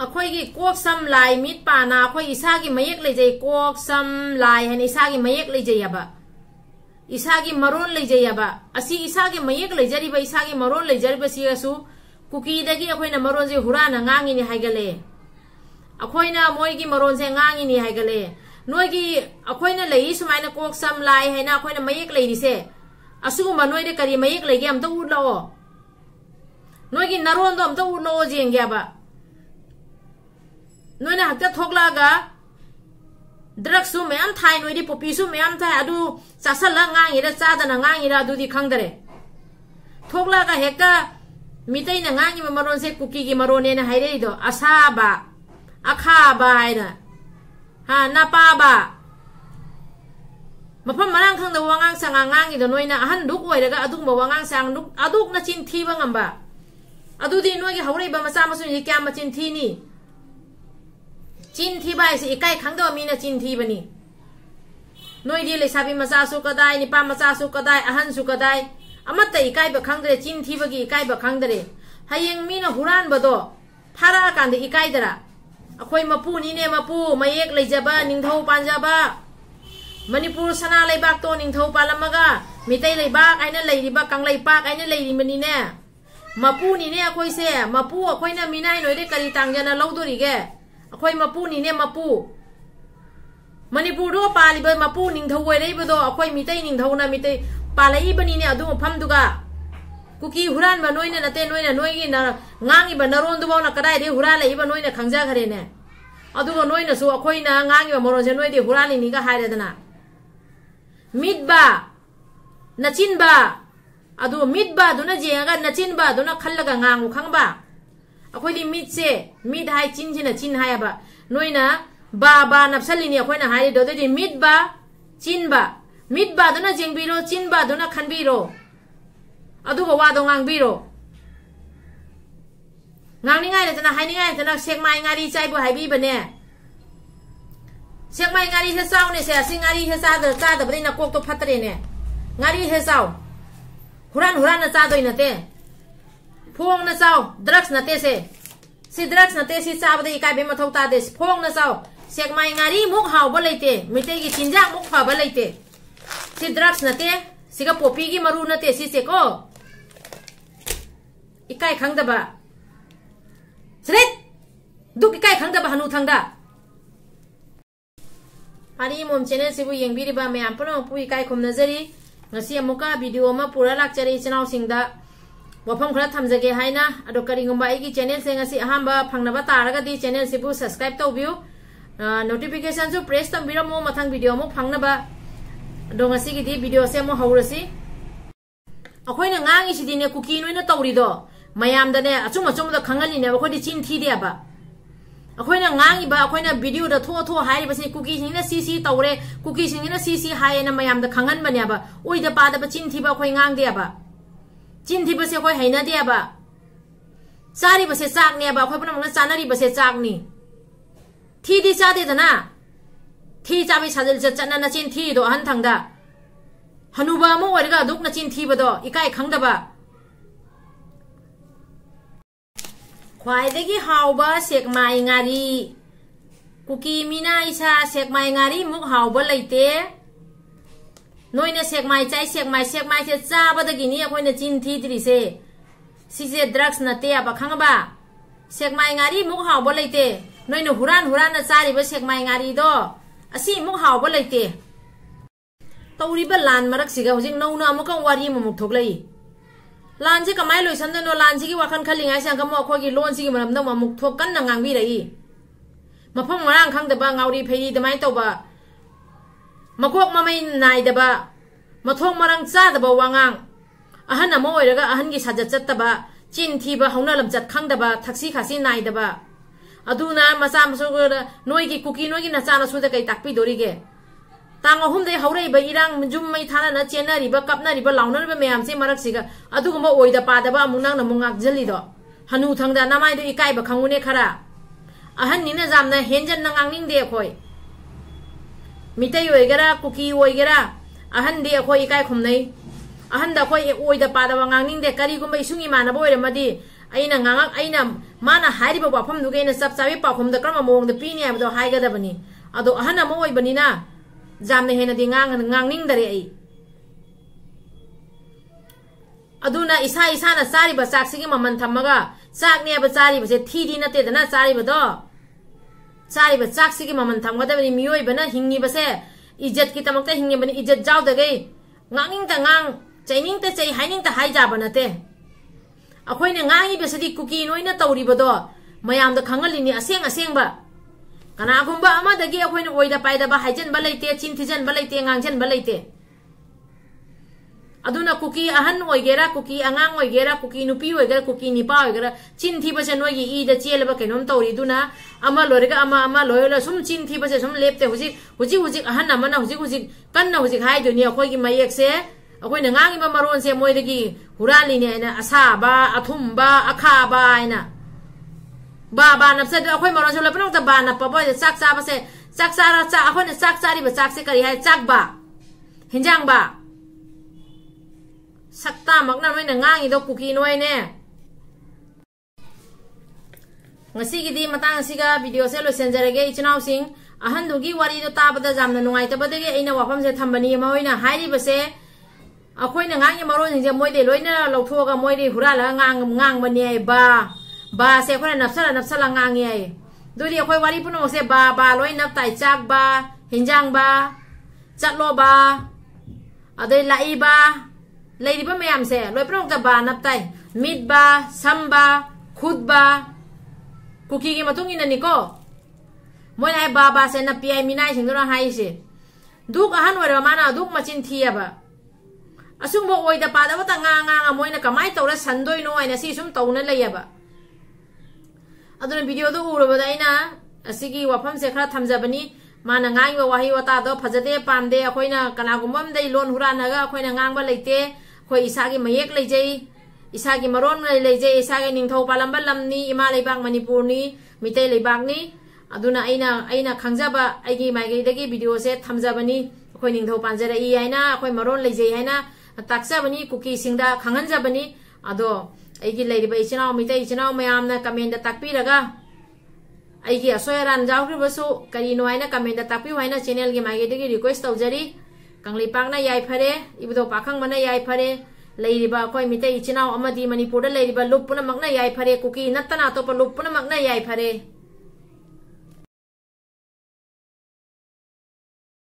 अखोई कोक सम लाई मिट पाना अखोई इसा की मयक लेजे कोक सम लाई है इसा की मयक लेजे याबा इसा की मरोन लेजे याबा असी इसा की मयक लेजरी बा इसा की मरोन लेजरी बा सियासु कुकी दगी अखोई ना मरोन से हुराना ngangi ni हाइगले अखोई ना मोई की मरोन से ngangi ni हाइगले नोई की अखोई ना लेई सुमाई ना कोक सम लाई है ना अखोई ना मयक लेरी से असुगु मनोई दे करी मयक लेगे हम तो उड़लो नोई की नरोन तो हम तो उड़लो जेंगे याबा नोइना हक्ता थोकलागा ड्रग्स सु मैम थाई नोइदी पॉपी सु मैम थाई अदु चासला ngangira चादना ngangira अदुदी खंगदरे थोकलागा हेक्ता मितैना ngangi मरोन से कुकी की मरोने ना हाइरेदो असाबा अखाबा हाइना हा नापाबा मफम मरांग खंगदा वांगांग सांगा ngangido नोइना अहन दुक ओइरगा अदुक वांगांग सांग दुक अदुक ना चिन थीबा ngamba अदुदी नोइगी हौरेबा मचा मसु नि क्या मचिन थीनी चिन थी बाय से इकाई खंगदो मीना चिन थी बनी नोई दी लेसाबी मचासु कदाय निपा मचासु कदाय अहन सु कदाय अमत इकाई ब खंगदरे चिन थी बगी इकाई ब खंगदरे हयेंग मीना हुरान बदो फारा कांदे इकाई दरा अखोई मपू नीने मपू मयेक लेजबा निंगथौ पांजाबा मणिपुर सना लेबाक तो निंगथौ पालमगा मितै लेबाक आइना लेरिबा कांगलै पाक आइना लेरिमनीने मपू नीने अखोई से मपू अखोइना मिनाय नोइदे करी तांगजना लौदोरिगे अखोई मपू नीने मपू मणिपुर पालीब मपू निंगथौ वैरेबदो अखोई मितै निंगथौना मितै पालैबनीने अदु मफमदुगा कुकी हुरान ब नोइना नते नोइना नोइगी न ngangi ब नरोंदुबोना कदाय दे हुरा लेइबा नोइना खंगजा खरेने अदुगो नोइना सु अखोइना ngangi ब मरोन से नोइदे हुरालिनी गा हाइरेदना मिटबा नचिनबा अदु मिटबा दुना जेंगा नचिनबा दुना खल्लगा ngangu खंगबा अखोइदी मिट से मिट हाई चिन जिना चिन हायबा नोइना बा नपसलिनी अखोइना हाइदो दे मिट बा चिन बा मिट बा दुना जेंबिरो चिन बा दुना खनबिरो अदुगो वादो ngangbiro nganningai le tana hainigai tana sekmai ngari chaibu haibi bane sekmai ngari he saw ne se singari he sa da bri na kok to phatre ne ngari he saw huran na cha doi na te phong na saw drugs na te se si drugs na te si cha ba dei kai be ma thau ta de phong na saw sekmai ngari muk haw ba leite mitei gi chinja muk pha ba leite si drugs na te siga popi gi maru na te si se ko इकाई खंगदबा सरे दुक इकाई खंगदबा हनु थंगदा पानी मोम channel सिबु येंबिरिबा ma'am पुनो पु इकाई खुम नजरी ngasi amuka video ma pura lakchari channel singda wafam khara thamjage haina ado karingumba igi channel se ngasi ahamba phangnaba taraga di channel sibu subscribe tawbiu notification su press tambira mo mathang video mo phangnaba ado ngasi gi di video se mo haurasi akoina ngangi sidine kuki noina tawrido mayam dane achum da khangali ne akhoi di chin thi dia ba akhoi na ngangi ba akhoi na video da tho hai ba se kuki sing na cc tawre kuki sing na cc hai na mayam da khangan ba ne ba oi da pa da ba chin thi ba akhoi ngang dia ba chin thi ba se akhoi haina dia ba sari ba se chak ne ba akhoi puna mangna chanari ba se chak ni thi di cha de dana thi cha bi sajil chana na chin thi do han thangda hanuba mo warga duk na chin thi ba do ikai khangda ba ख्वाइदगी हाउबा Sekmai ngari कुकी मीना इसा Sekmai ngari मुक हाउबा लेते नोइना सेकमाई चाइ सेकमाई से चाबदगी नि अखोइना चिन थीद्रि से सिसे ड्रग्स नते अब खंगबा सेकमाई ngari मुक हाउबा लेते नोइना हुरान ना चारिबा सेकमाई ngari दो असि मुक हाउबा लेते तौरिबा लान मरक सिगा हुजिं नौना अमुका वारी ममुक थोगलै लान से कमाई लोइसन दनो लान से की वाखन खलिंगाय सांग कमो अखोगी लोन से की मरम दम मुक थोक कन ngangbि रही मफम मरांग खंगदबा ngawri फेरी दमाय तोबा मकोक ममै नाइदबा मथोक मरंग चादबा वांगांग अहन अमो ओइरगा अहन की साजत चत्तबा चिन थीबा हौना लमचत खंगदबा थक्सी खासी नाइदबा अदुना मचा मसो नोई की कुकी नोई की नचा नसुदा कै ताकपि दोरिगे तांग अहुमदे हौरैबा इरांग जुम मै थाना चेनरिबा कपनरिबा लाउनरिबा मैम से मरक सिगा अदुगुम ओइदा पादबा अमुनांग नमुंगाक जलिदो हनु थंगदा नामाइदो इकाइबा खंगुने खरा अहन निना जामना हेंजन नंगांगनिंग दे अखोय मितै ओइगरा कुकी ओइगरा अहन दे अखोय इकाइ खुमनै अहन दा अखोय ओइदा पादबा nganning दे करिगुम इसुंगी मानबा ओइरमदि अइना nganगाक अइना माना हाइरिबा वाफमदुगेना चप चाबी पाखुमदा क्रम मोंगदा पीनी हाइबदो हाइगदबनी अदो अहन अमा ओइबनिना जामने हेनदी ngang ai aduna isa na sari ba sak sigi maman thamaga sak ne ba sari ba se thidi na te dana sari ba do sari ba sak sigi maman thamga da ni miyoi bana hingi ba se इज्जत की तमकता हिंगे बनी इज्जत जाओ दे गई ngang ta ngang chaining ta chai haining ta hai ja banate akhoi ne ngangi besadi kuki noina tawri bodo mayam da khangali ni aseng ba kana gumba ama dagi akhoi ne oida paida ba haijen ba leite chin thijan ba leite ngangjen ba leite aduna kuki ahan oigera kuki angang oigera kuki nupi oigera kuki nipa oigera chin thi ba se noi gi i da chel ba kenom tawri duna ama lorega ama loyola sum chin thi ba se sum lepte huji ahan amana huji kan na huji hai dunia akhoi gi mayek se akhoi na ngangi ma maron se moi dagi hurali ne na asa ba athum ba akha ba ina ba napsa do akhoi maron se la panong ta ba na pa ba sak sa ba se sak sa ra cha akhoi ne sak sari ba sak se kari hai chak ba hinjang ba sakta makna noi na ngangi do kuki noi ne ngasi gi di matang siga video se lo senjarage ichinau sing ahan dugi wari do ta bada jamna nungai ta bada ge aina wafam se thambani ma hoina hairi base akhoi na ngangi maron je moi de loina lothoga moi de hurala ngang bani ai ba se khona napsala ngangi ai duri akhoi wari puno se ba loi nap tai chak ba hinjang ba chatlo ba adai lai ba lady ba mayam se loi prong ta ba nap tai mit ba samba khud ba kuki gi matung ina ni ko moi nai ba se na pi ai minai sing dora hai se duk ahan wara mana duk machin thia ba asung bo oi da pa da ta nga moi na kamai tawra sandoi no ai na si sum tawna leya ba aduna video do uro ba daina asigi wafam se khara thamjabani mana ngai wa wahi wata do phajade pamde akoina kana gumam dai lon hurana ga akoina ngang ba leite khoi isagi mayek leijei isagi maron leijei isagi ningthau palamba lamni ima leibak manipur ni mitei leibak ni aduna aina khangjaba aigi maigi dagi video se thamjabani khoi ningthau panjara I aina khoi maron leijei haina taksabani kuki singda khanganjabani ado aigi leiba ichinau mitei ichinau mayamna comment da takpiraga aigi asoyaran jawri basu kari no aina comment da takpi haina channel gi maigi dagi request tawjari kangli pakna yai phare ibdo pakhang mana yai phare leiriba koi mitei ichinau amadi manipur da leiriba lup puna makna yai phare kuki nattana to pa lup puna makna yai phare